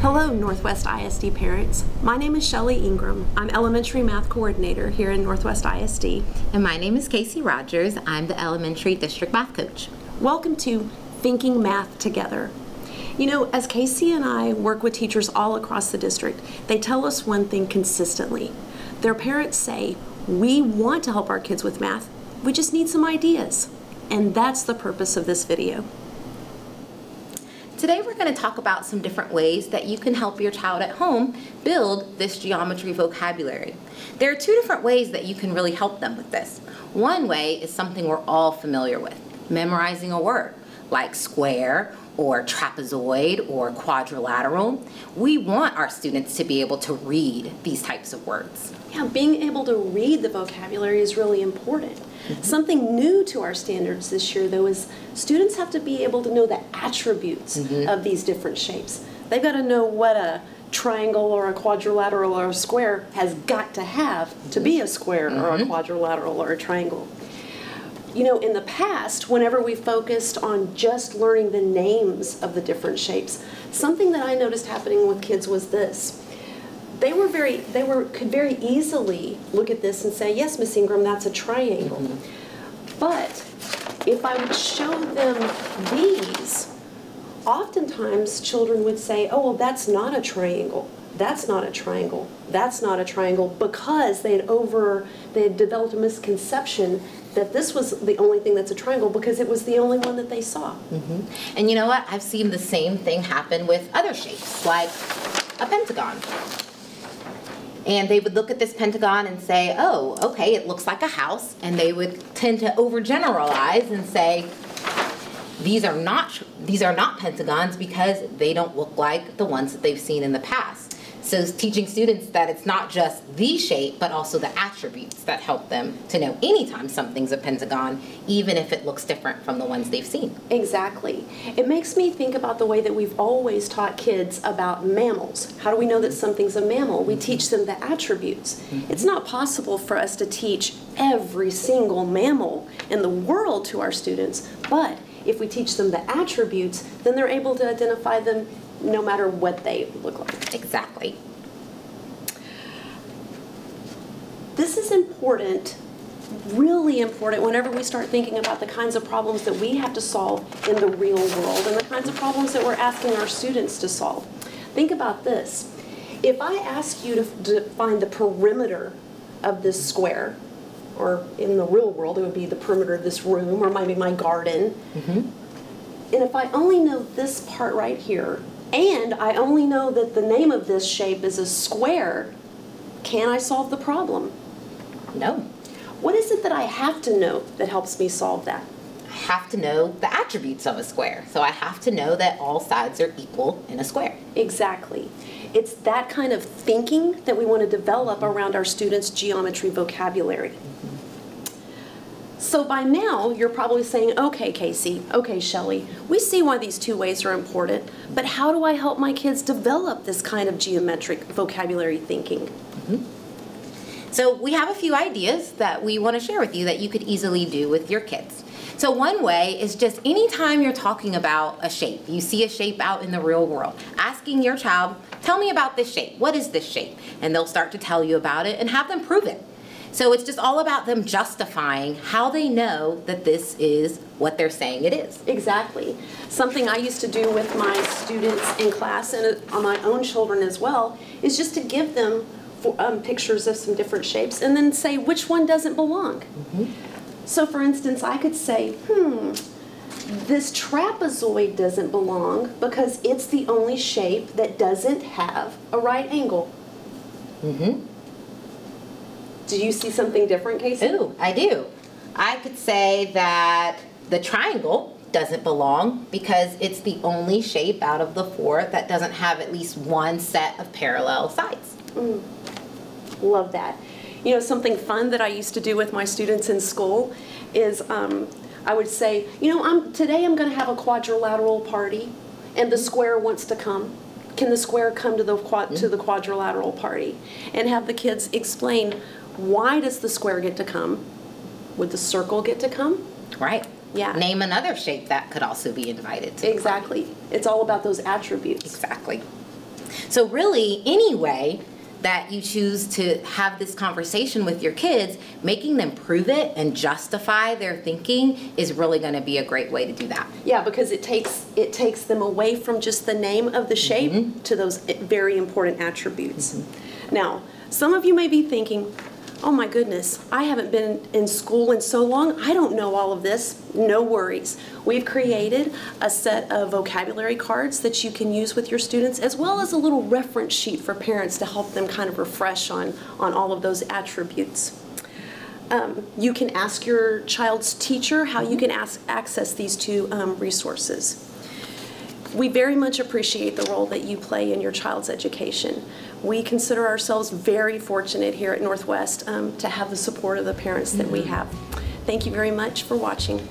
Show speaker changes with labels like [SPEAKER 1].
[SPEAKER 1] Hello, Northwest ISD parents. My name is Shelly Ingram. I'm Elementary Math Coordinator here in Northwest ISD.
[SPEAKER 2] And my name is Casey Rogers. I'm the Elementary District Math Coach.
[SPEAKER 1] Welcome to Thinking Math Together. You know, as Casey and I work with teachers all across the district, they tell us one thing consistently. Their parents say, we want to help our kids with math, we just need some ideas. And that's the purpose of this video.
[SPEAKER 2] Today we're going to talk about some different ways that you can help your child at home build this geometry vocabulary. There are two different ways that you can really help them with this. One way is something we're all familiar with, memorizing a word like square or trapezoid or quadrilateral. We want our students to be able to read these types of words.
[SPEAKER 1] Yeah, being able to read the vocabulary is really important. Something new to our standards this year, though, is students have to be able to know the attributes of these different shapes. They've got to know what a triangle or a quadrilateral or a square has got to have to be a square or a quadrilateral or a triangle. You know, in the past, whenever we focused on just learning the names of the different shapes, something that I noticed happening with kids was this. They could very easily look at this and say, yes, Miss Ingram, that's a triangle. But if I would show them these, oftentimes children would say, oh, well, that's not a triangle. That's not a triangle. That's not a triangle, because they had developed a misconception that this was the only thing that's a triangle because it was the only one that they saw.
[SPEAKER 2] And you know what? I've seen the same thing happen with other shapes, like a pentagon. And they would look at this pentagon and say, oh, okay, it looks like a house. And they would tend to overgeneralize and say, these are not pentagons because they don't look like the ones that they've seen in the past. So teaching students that it's not just the shape, but also the attributes that help them to know anytime something's a pentagon, even if it looks different from the ones they've seen.
[SPEAKER 1] Exactly. It makes me think about the way that we've always taught kids about mammals. How do we know that something's a mammal? We teach them the attributes. It's not possible for us to teach every single mammal in the world to our students, but if we teach them the attributes, then they're able to identify them no matter what they look like.
[SPEAKER 2] Exactly.
[SPEAKER 1] This is important, really important, whenever we start thinking about the kinds of problems that we have to solve in the real world and the kinds of problems that we're asking our students to solve. Think about this. If I ask you to find the perimeter of this square, or in the real world it would be the perimeter of this room or maybe my garden, and if I only know this part right here, and I only know that the name of this shape is a square, can I solve the problem?
[SPEAKER 2] No.
[SPEAKER 1] What is it that I have to know that helps me solve that?
[SPEAKER 2] I have to know the attributes of a square. So I have to know that all sides are equal in a square.
[SPEAKER 1] Exactly. It's that kind of thinking that we want to develop around our students' geometry vocabulary. So by now, you're probably saying, okay, Casey, okay, Shelly, we see why these two ways are important, but how do I help my kids develop this kind of geometric vocabulary thinking?
[SPEAKER 2] So we have a few ideas that we want to share with you that you could easily do with your kids. So one way is just anytime you're talking about a shape, you see a shape out in the real world, asking your child, tell me about this shape. What is this shape? And they'll start to tell you about it and have them prove it. So it's just all about them justifying how they know that this is what they're saying it is.
[SPEAKER 1] Exactly. Something I used to do with my students in class and on my own children as well is just to give them pictures of some different shapes and then say which one doesn't belong. So for instance, I could say, this trapezoid doesn't belong because it's the only shape that doesn't have a right angle. Do you see something different, Casey?
[SPEAKER 2] Ooh, I do. I could say that the triangle doesn't belong because it's the only shape out of the four that doesn't have at least one set of parallel sides.
[SPEAKER 1] Love that. You know, something fun that I used to do with my students in school is I would say, you know, today I'm going to have a quadrilateral party and the square wants to come. Can the square come to the quadrilateral party? And have the kids explain, why does the square get to come? Would the circle get to come?
[SPEAKER 2] Right.
[SPEAKER 1] Yeah.
[SPEAKER 2] Name another shape that could also be invited to.
[SPEAKER 1] Exactly. It's all about those attributes.
[SPEAKER 2] Exactly. So really, any way that you choose to have this conversation with your kids, making them prove it and justify their thinking is really going to be a great way to do that.
[SPEAKER 1] Yeah, because it takes them away from just the name of the shape to those very important attributes. Now, some of you may be thinking, oh my goodness, I haven't been in school in so long, I don't know all of this. No worries. We've created a set of vocabulary cards that you can use with your students, as well as a little reference sheet for parents to help them kind of refresh on all of those attributes. You can ask your child's teacher how you can access these two resources. We very much appreciate the role that you play in your child's education. We consider ourselves very fortunate here at Northwest to have the support of the parents that we have. Thank you very much for watching.